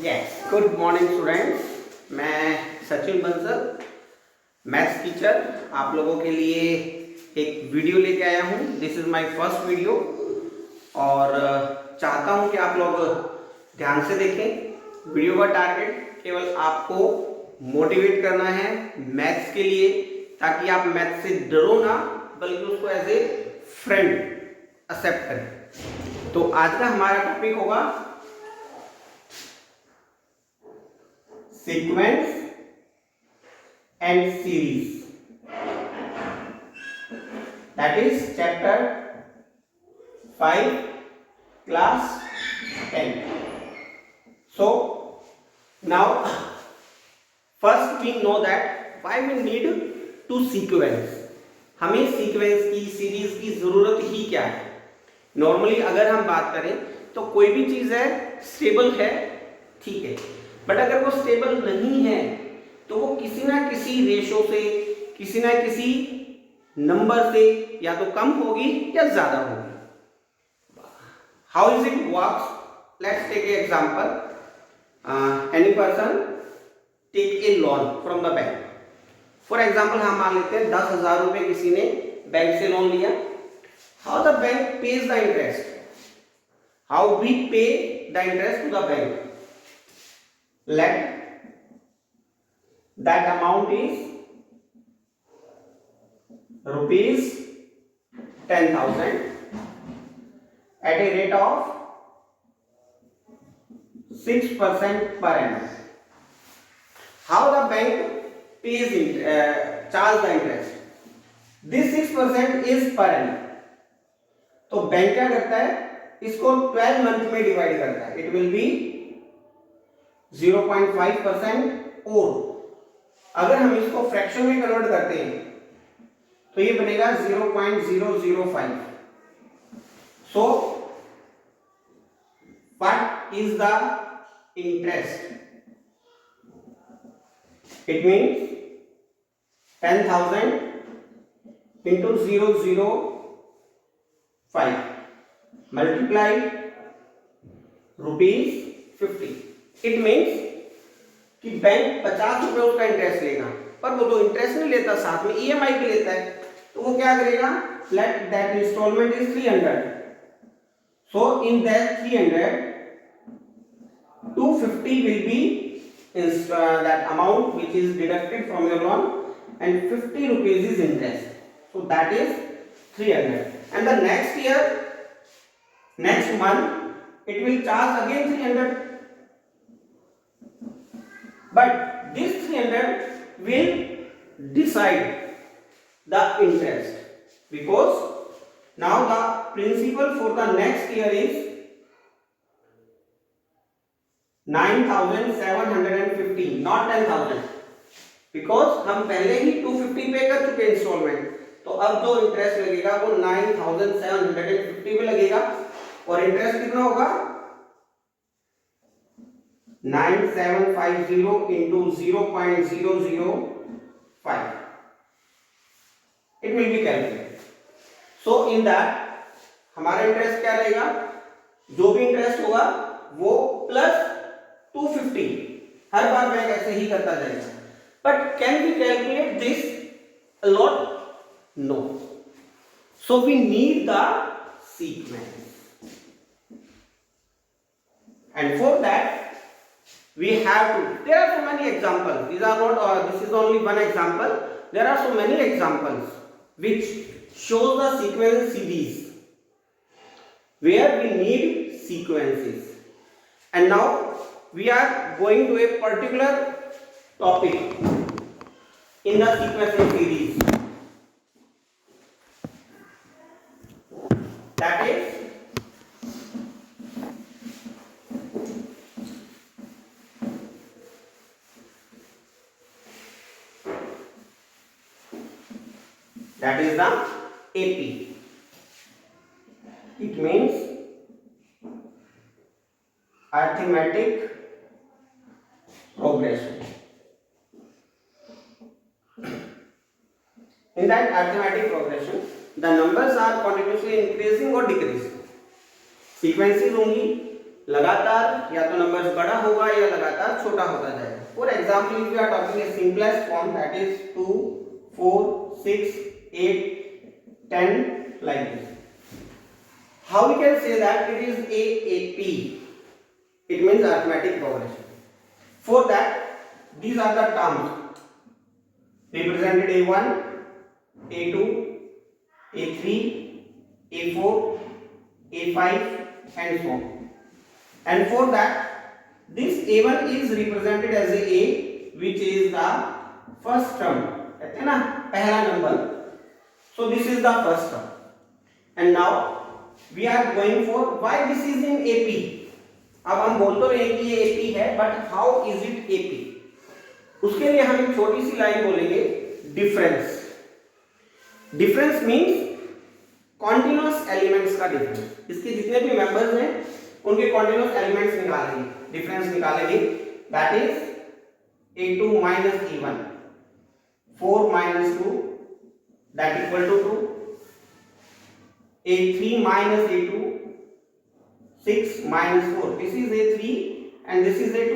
Yes, good morning students. मैं Sachin Bansal, maths teacher, आप लोगों के लिए एक वीडियो लेके आया हूँ। This is my first video और चाहता हूँ कि आप लोग ध्यान से देखें। वीडियो का टारगेट केवल आपको मोटिवेट करना है मैथ्स के लिए, ताकि आप मैथ्स से डरो ना, बल्कि उसको एज ए फ्रेंड एक्सेप्ट करें। तो आज का हमारा टॉपिक होगा sequence and series, that is chapter 5 class 10. So now first we know that why we need to sequence. हमें सीक्वेंस की, सीरीज की जरूरत ही क्या है। नॉर्मली अगर हम बात करें तो कोई भी चीज है स्टेबल है, ठीक है, बट अगर वो स्टेबल नहीं है तो वो किसी ना किसी रेशो से, किसी ना किसी नंबर से या तो कम होगी या ज्यादा होगी। How is it works? Let's take a example. Any person take a loan from the bank. For example हम मान लेते हैं 10,000 रुपए किसी ने बैंक से लोन लिया। How the bank pays the interest? How we pay the interest to the bank? Let that amount is rupees 10,000 at a rate of 6% per annum. How the bank pays charge the interest? This 6% is per annum. तो bank क्या करता है, इसको 12 month में divide करता है। It will be 0.5%, और अगर हम इसको फ्रैक्शन में कन्वर्ट करते हैं तो ये बनेगा 0.005. So what is the interest? It means 10,000 into 0.005 multiplied rupees 50. It means कि बैंक 50 रुपए उसका इंटरेस्ट लेगा, पर वो तो इंटरेस्ट नहीं लेता, साथ में ईएमआई भी लेता है। तो वो क्या करेगा? Let that instalment is 300. So in that 300, 250 will be that amount which is deducted from your loan, and 50 rupees is interest. So that is 300. And the next year, next month, it will charge again 300. But this 300 will decide the interest, because now the principal for the next year is 9,750, not 10,000, because हम पहले ही 250 पे कर चुके instalment. तो अब जो interest लगेगा वो 9,750 पे लगेगा, और इंटरेस्ट कितना होगा? 9750 into 0.005. It will be calculated. So in that हमारा इंटरेस्ट क्या रहेगा? जो भी इंटरेस्ट होगा वो प्लस 250। हर बार बैंक ऐसे ही करता जाएगा। But can we calculate this a lot? No. So we need the sequence, and for that we have to, there are so many examples. These are not this is only one example. There are so many examples which show the sequence series where we need sequences. And now we are going to a particular topic in the sequence series, that is the AP. It means arithmetic progression. In that arithmetic progression, the numbers are continuously increasing or decreasing. Sequences होंगी, लगातार या तो numbers बड़ा होगा या लगातार छोटा होता जाएगा. For example, if you are talking a simplest form that is 2, 4, 6, 8, 10 like this. How we can say that it is AAP? It means arithmetic progression. For that, these are the terms represented A1, A2, A3, A4, A5 and so on. And for that, this A1 is represented as A, which is the first term. कहते हैं ना पहला number. So this is the first term. And now we are going for why this is in AP. अब हम बोल तो रहे हैं कि ये AP है, but how is it AP? उसके लिए हम एक छोटी सी लाइन बोलेंगे, difference. Difference means continuous elements का डिफरेंस. इसके जितने भी मेंबर्स हैं उनके कॉन्टिन्यूअस एलिमेंट्स निकालेंगे, डिफरेंस निकालेंगे. That is A2 minus A1, 4 minus 2 that equal to 2, A3 minus A2, 6 minus 4, this is A3 and this is A2,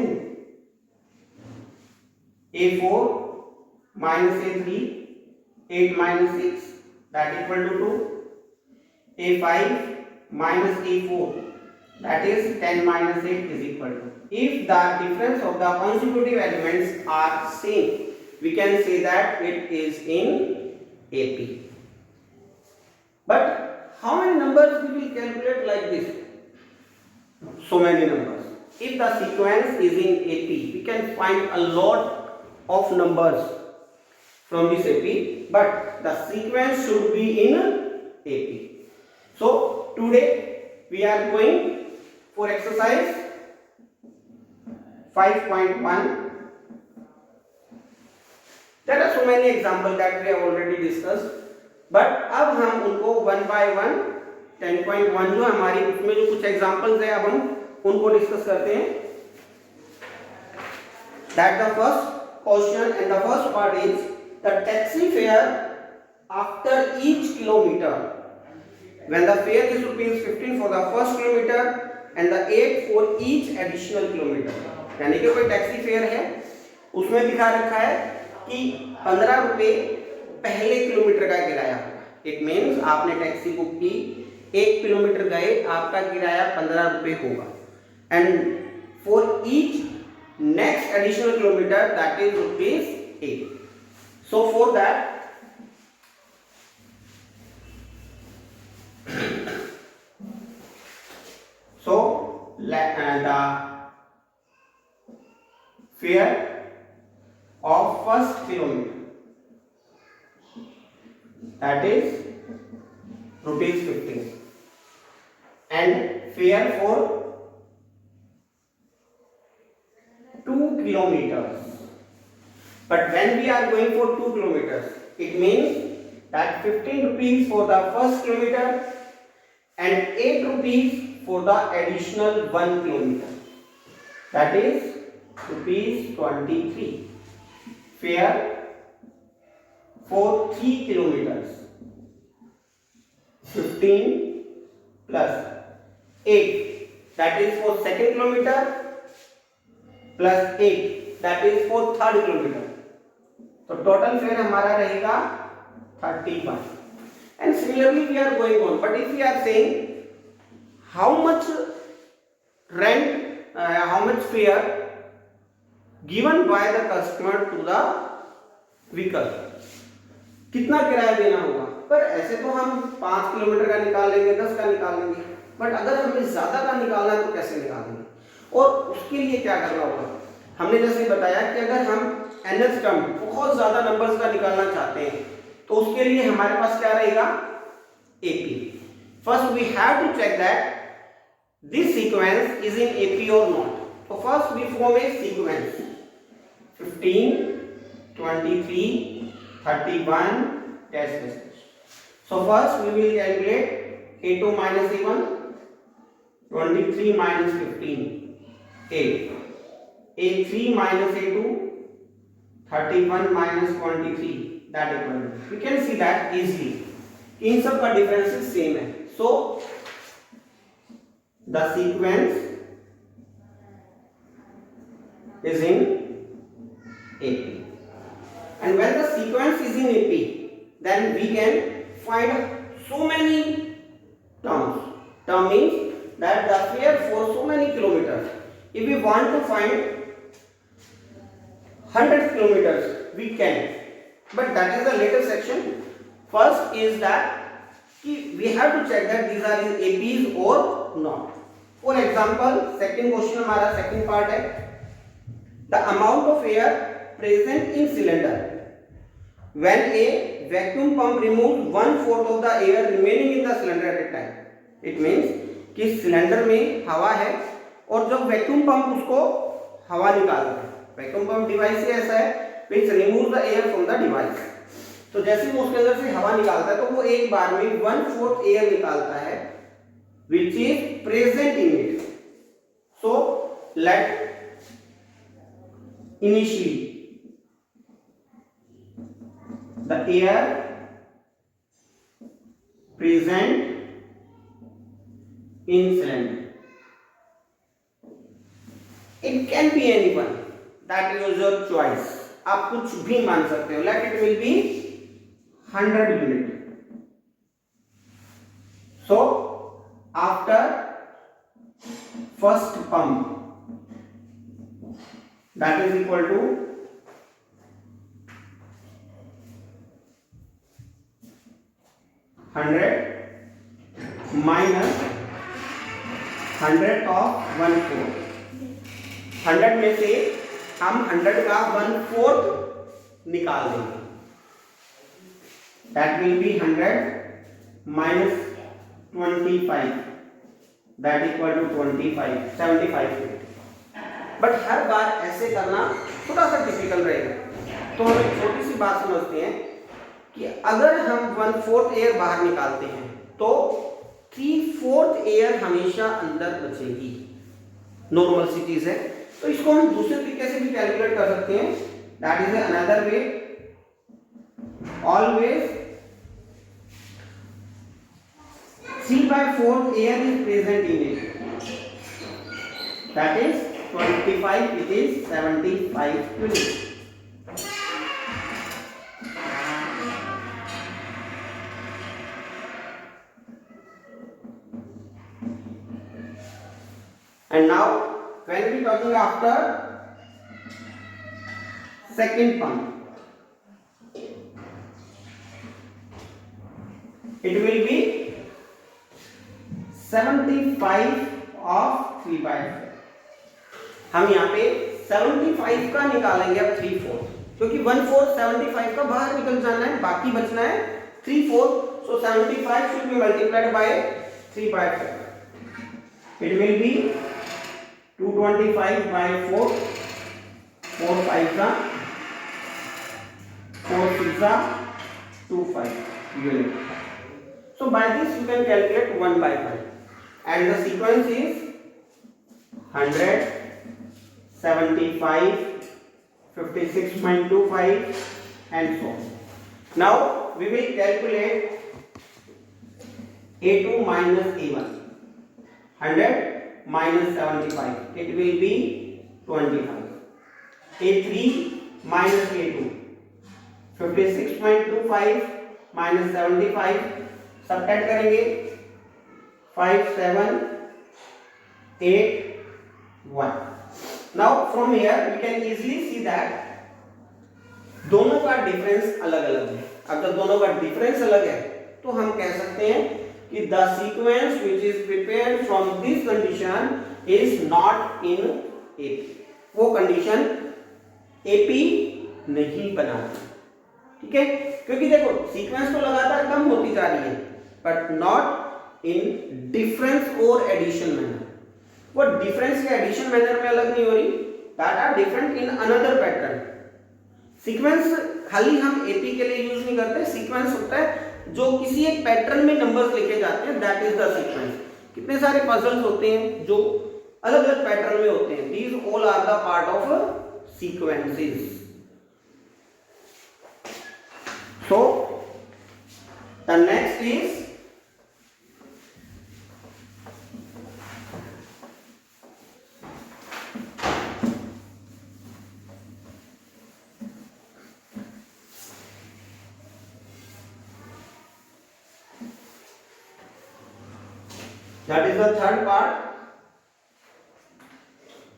A4 minus A3, 8 minus 6 that equal to 2, A5 minus A4 that is 10 minus 8 is equal to. If the difference of the consecutive elements are same, we can say that it is in AP. But how many numbers we will calculate like this? So many numbers. If the sequence is in AP, we can find a lot of numbers from this AP, but the sequence should be in AP. So today we are going for exercise 5.1. There are so many examples that we have already discussed, but अब हम उनको one by one 10.1 जो हमारी उसमें जो कुछ examples है अब हम उनको डिस्कस करते हैं. That the first question and the first part is the taxi fare after each kilometer. When the fare is ₹15 for the first kilometer and the 8 for each additional kilometer. यानी कि कोई taxi fare है उसमें दिखा रखा है कि 15 रुपए पहले किलोमीटर का किराया. इट मीन्स आपने टैक्सी बुक की, 1 किलोमीटर गए, आपका किराया 15 रुपए होगा. And for each next additional kilometre that is ₹8. So for that so the fare of first kilometer that is ₹15 and fare for 2 kilometers. But when we are going for 2 kilometers, it means that 15 rupees for the first kilometer and 8 rupees for the additional 1 kilometer. That is ₹23. Fare for 3 kilometers, 15 plus 8, that is for second kilometer, plus 8, that is for third kilometer. तो total fare हमारा रहेगा 31. And similarly we are going on. But if we are saying how much rent, how much fare given by the customer to the vehicle, कितना किराया देना होगा. पर ऐसे तो हम 5 किलोमीटर का निकाल लेंगे, 10 का निकाल लेंगे, बट अगर हमें ज्यादा का निकालना है तो कैसे निकालेंगे. और उसके लिए क्या करना होगा, हमने जैसे बताया कि अगर हम NS टर्म बहुत ज्यादा नंबर्स का निकालना चाहते हैं तो उसके लिए हमारे पास क्या रहेगा, AP. First we have to check that this sequence is in AP or not. So first we form a sequence 15, 23, 31 dash dash. So first we will calculate A2 minus A1, 23 minus 15, 8. A3 minus A2, 31 minus 23, that equal to. We can see that easily. इन सब का difference same है. So the sequence is in AP. And when the sequence is in AP, then we can find so many terms. Term means that the fare for so many kilometers. If we want to find 100 kilometers, we can. But that is the later section. First is that we have to check that these are in APs or not. For example, second question हमारा second part है, the amount of air present in cylinder when a vacuum pump removes 1/4 of the air remaining in the cylinder at a time. It means कि cylinder में हवा है और जब vacuum pump उसको हवा निकालता है, वैक्यूम पंप डिवाइस ही ऐसा है which removes the air from the device. तो जैसे वो उसके अंदर से हवा निकालता है तो वो एक बार में 1/4 एयर निकालता है which is present in it. So let initially the air present in cylinder. It can be anyone, that is your choice. आप कुछ भी मान सकते हो. Let it will be 100 unit. So after first pump, that is equal to 100 minus 100 of 1/4. 100 में से हम 100 का 1/4 निकाल देंगे. That will be 100 minus 25. That equal to 25, 75. But हर बार ऐसे करना थोड़ा सा डिफिकल्ट रहेगा. तो हम एक छोटी सी बात समझते हैं कि अगर हम 1/4 एयर बाहर निकालते हैं तो 3/4 एयर हमेशा अंदर बचेगी. नॉर्मल सी चीज है. तो इसको हम दूसरे तरीके से भी कैलकुलेट कर सकते हैं. That is another way. Always 3/4 air is present in it. That is 25. It is 75 units. And now, when we talking after second pump, it will be 75 of 3/4. हम यहाँ पे 75 का निकालेंगे अब 3/4, क्योंकि 1/4 75 का बाहर निकल जाना है, बाकी बचना है 3/4. So 75 should be multiplied by 3/4. It will be 225 by 4. 4 5 का 4 6 का 25 unit. So by this you can calculate 1/5. And the sequence is 100, 75, 56.25 and so on. Now we will calculate A2 minus A1. 100 minus 75, it will be 25. A3 minus A2, 56.25 minus 75, subtract करेंगे 5 7 8 1. Now from here we can easily see that दोनों का difference अलग अलग है. अब जब दोनों का डिफरेंस अलग है तो हम कह सकते हैं कि the sequence which is prepared from this condition is not in AP. वो कंडीशन AP नहीं बनाती. ठीक है, क्योंकि देखो सीक्वेंस तो लगातार कम होती जा रही है बट नॉट इन डिफरेंस और एडिशन मैनर. वो डिफरेंस के एडिशन मैनर में अलग नहीं हो रही. That are different in another pattern. Sequence खाली हम एपी के लिए यूज नहीं करते. सीक्वेंस होता है जो किसी एक पैटर्न में नंबर्स लिखे जाते हैं, दैट इज द सीक्वेंस. कितने सारे पजल्स होते हैं जो अलग अलग पैटर्न में होते हैं. These all are the part of sequences. So the next is That is the third part.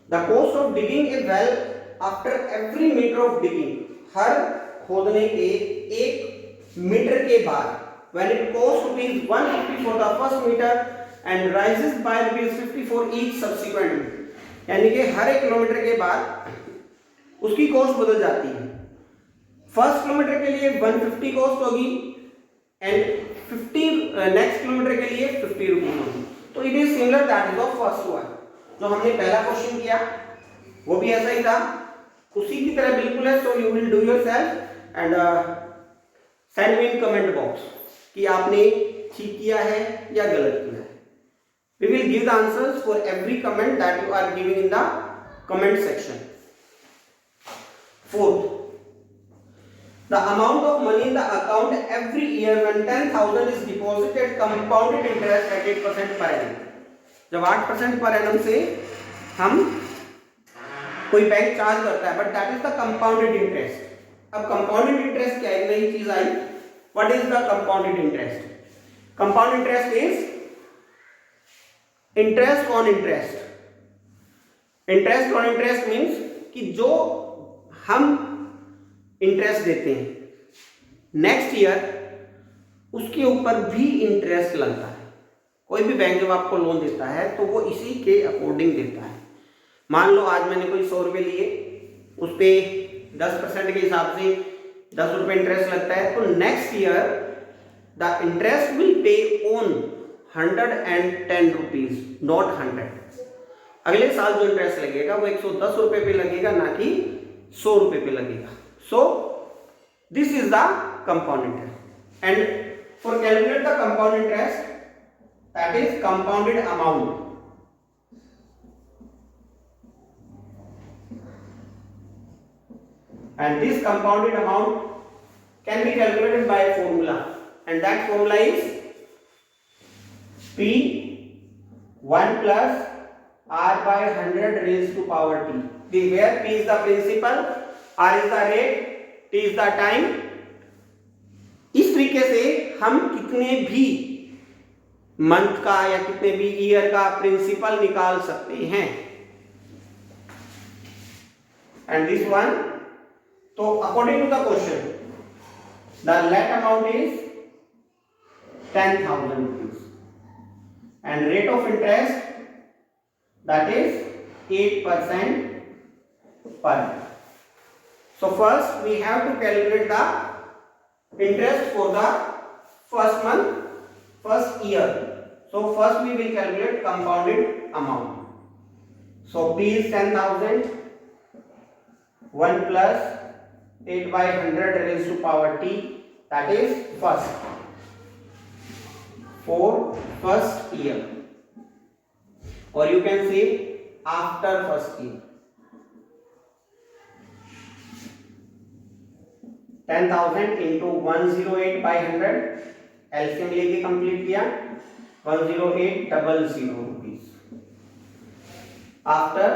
The cost of digging a well after every meter of digging. हर खोदने के 1 मीटर के बाद, when it costs rupees 150 for the first meter and rises by rupees 50 for each subsequent meter. यानी कि हर 1 kilometre के बाद उसकी cost बदल जाती है. फर्स्ट किलोमीटर के लिए 150 कॉस्ट होगी एंड 50 नेक्स्ट किलोमीटर के लिए 50 रुपीज होगी. तो it is similar that is of first one. जो हमने पहला क्वेश्चन किया वो भी ऐसा ही था, उसी की तरह बिल्कुल है. So you will do yourself and send me in comment box कि आपने ठीक किया है या गलत किया है. We will give the answers for every comment that you are giving in the comment section. Fourth, the amount of money in the account every year when 10,000 is deposited compounded interest at 8% per annum. जब 8% per annum से हम कोई bank charge करता है, but that is the compounded interest. अब compounded interest क्या है? नई चीज आई. What is the compounded interest? Compound interest is interest on interest. Interest on interest means कि जो हम इंटरेस्ट देते हैं नेक्स्ट ईयर उसके ऊपर भी इंटरेस्ट लगता है. कोई भी बैंक जब आपको लोन देता है तो वो इसी के अकॉर्डिंग देता है. मान लो आज मैंने कोई 100 रुपये लिए, उस पर 10% के हिसाब से 10 रुपये इंटरेस्ट लगता है, तो next year the interest will pay on 110 rupees, not 100. अगले साल जो इंटरेस्ट लगेगा वो 110 रुपये पे लगेगा, ना कि 100 रुपये पे लगेगा. So this is the compound interest. And for calculate the compound interest, that is compounded amount. And this compounded amount can be calculated by a formula, and that formula is P 1 plus R by 100 raised to power T. Where P is the principal, R is the rate, T is the time. इस तरीके से हम कितने भी month का या कितने भी ईयर का प्रिंसिपल निकाल सकते हैं. And this one, so according to the question, the let amount is 10,000 rupees and rate of interest, that is 8% per annum. So first we have to calculate the interest for the first month, first year. So first we will calculate compounded amount. So P is 10,000, 1 plus 8 by 100 raised to power T, that is first, for first year, or you can say after first year. 10,000 into 108 by 100, LCM लेके complete किया, 10800 rupees. After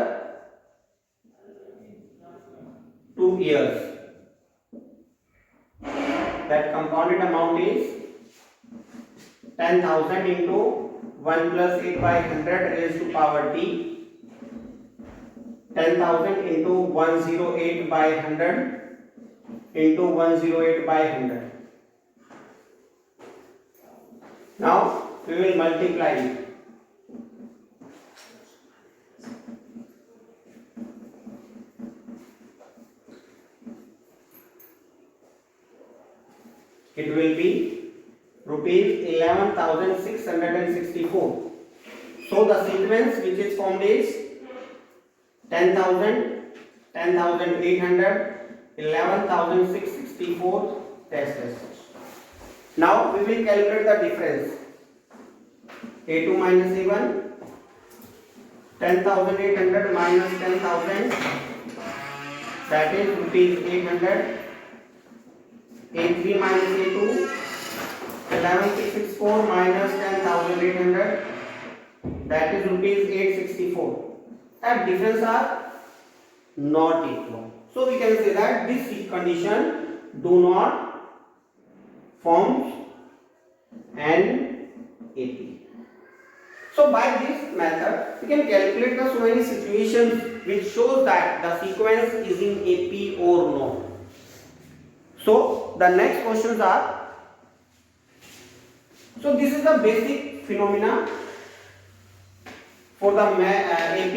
2 years, that compounded amount is 10,000 into 1 plus 8 by 100 raised to power T, 10,000 into 108 by 100 into 108 by 100. Now we will multiply it. It will be rupees 11,664. So the sequence which is formed is 10,000, 10,800, 11,664 test. Now we will calculate the difference. A2 minus A1, 10,800 minus 10,000, that is rupees 800. A3 minus A2, 11,664 minus 10,800, that is rupees 864. That difference are not equal. So we can say that this condition do not form an AP. So by this method we can calculate the so many situations which shows that the sequence is in AP or no. So the next questions are, so this is the basic phenomena for the AP.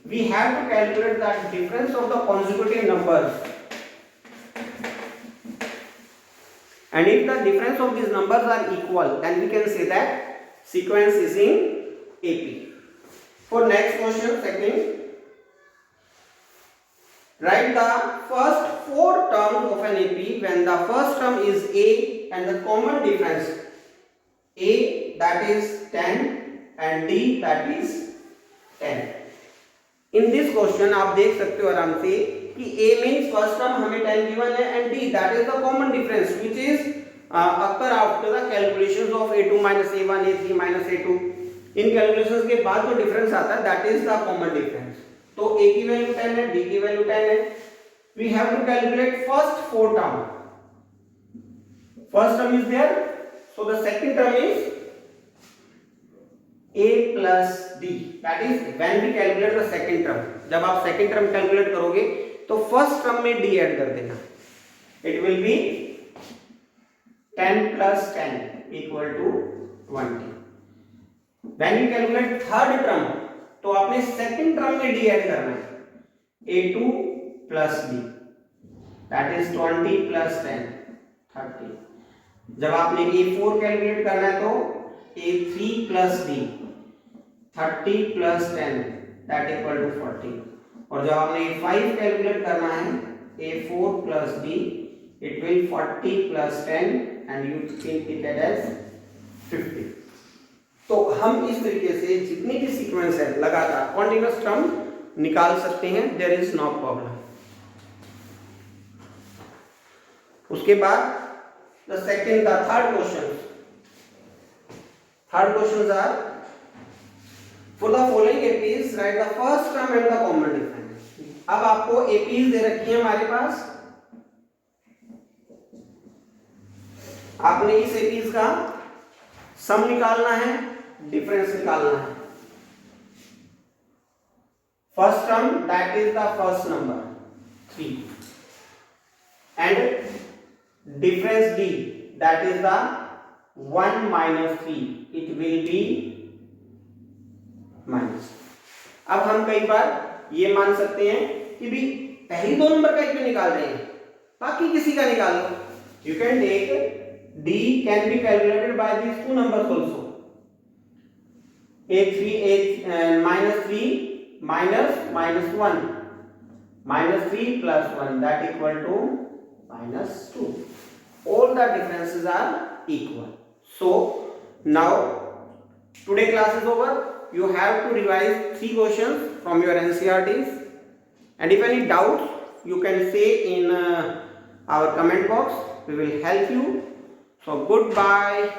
We have to calculate the difference of the consecutive numbers, and if the difference of these numbers are equal, then we can say that sequence is in AP. For next question, second, write the first four terms of an AP when the first term is A and the common difference A, that is 10, and D, that is 10. In this question आप देख सकते हो आराम से कि A means first term हमें 10 given है, and D, that is the common difference which is occur after the calculations of A2 minus A1 A3 minus A2. In calculations के बाद जो डिफरेंस आता है that is the common difference. तो A की value 10 है, D की value 10 है. We have to calculate first four term. First term is there, so the second term is A plus D. That is when we calculate the second term. जब आप second term calculate करोगे तो first term में D add कर देना. It will be 10 plus 10 equal to 20. When you calculate third term, तो आपने second term में D add करना है. A2 plus D. That is 20 plus 10 30. जब आपने A4 कैलकुलेट करना है तो A3 plus D 30 plus 10 that equal to 40. और जब आपने A5 कैलकुलेट करना है A4 plus D it will 40 plus 10 and you can take it as 50. तो हम इस तरीके से जितनी भी सीक्वेंस है लगातार कॉन्टिन्यूअस टर्म निकाल सकते हैं. There is no problem. उसके बाद the third questions are, for the following APs write the first term and the common difference. अब आपको APs दे रखी है हमारे पास, आपने इस APs का सम निकालना है, डिफरेंस निकालना है. First term that is the first number 3 and difference D that is the 1 minus 3, it will be minus. अब हम कई बार ये मान सकते हैं कि भी पहली दो नंबर का क्यों निकाल रहे हैं, बाकी किसी का निकाल लो. You can take D can be calculated by these two numbers also. minus 3 minus 1 minus 3 plus 1 that equal to minus 2. All the differences are equal. So now today class is over. You have to revise 3 questions from your NCERTs, and if any doubts you can say in our comment box. We will help you. So goodbye.